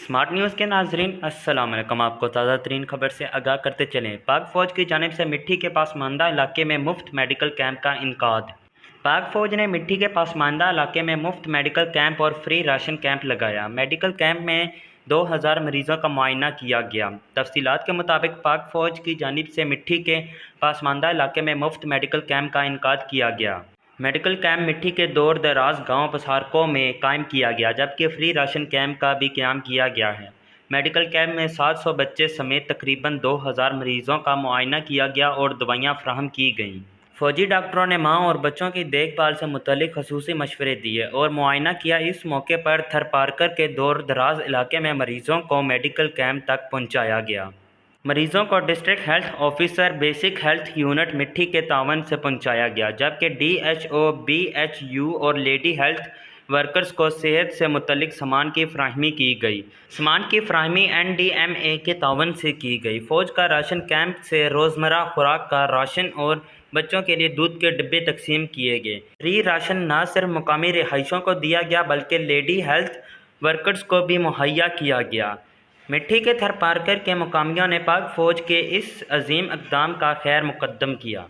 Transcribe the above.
Smart news کے ناظرین السلام علیکم۔ آپ کو تازہ ترین خبر سے آگاہ کرتے چلیں۔ پاک فوج کی جانب سے مٹی کے پسماندہ علاقے میں مفت میڈیکل کیمپ کا انعقاد۔ پاک فوج نے مٹی کے پسماندہ علاقے میں مفت میڈیکل کیمپ اور فری راشن کیمپ لگایا۔ میڈیکل کیمپ میں 2000 مریضوں کا معائنہ کیا گیا۔ تفصیلات کے مطابق پاک فوج کی جانب سے مٹی کے پسماندہ علاقے میں مفت میڈیکل کیمپ کا انعقاد کیا گیا۔ میڈیکل کیمپ مٹی کے دور دراز گاؤں پسارکوں میں قائم کیا گیا، جبکہ فری راشن کیمپ کا بھی قیام کیا گیا ہے۔ میڈیکل کیمپ میں 700 بچے سمیت تقریباً 2000 مریضوں کا معائنہ کیا گیا اور دوائیاں فراہم کی گئیں۔ فوجی ڈاکٹروں نے ماں اور بچوں کی دیکھ بھال سے متعلق خصوصی مشورے دیے اور معائنہ کیا۔ اس موقع پر تھرپارکر کے دور دراز علاقے میں مریضوں کو میڈیکل کیمپ تک پہنچایا گیا۔ مریضوں کو district health officer basic health unit Mithi کے تعاون سے پہنچایا گیا، جبکہ D H O, B H U اور لیڈی ہیلتھ ورکرز کو صحت سے متعلق سامان کی فراہمی کی گئی۔ سامان کی فراہمی این ڈی ایم اے کے تعاون سے کی گئی۔ فوج کا راشن کیمپ سے روزمرہ خوراک کا راشن اور بچوں کے لیے دودھ کے ڈبے تقسیم کیے گئے۔ فری راشن نہ صرف مقامی رہائشیوں کو دیا گیا بلکہ لیڈی ہیلتھ ورکرز کو بھی مہیا کیا گیا۔ مٹی کے تھرپارکر کے مقامیوں نے پاک فوج کے اس عظیم اقدام کا خیر مقدم کیا۔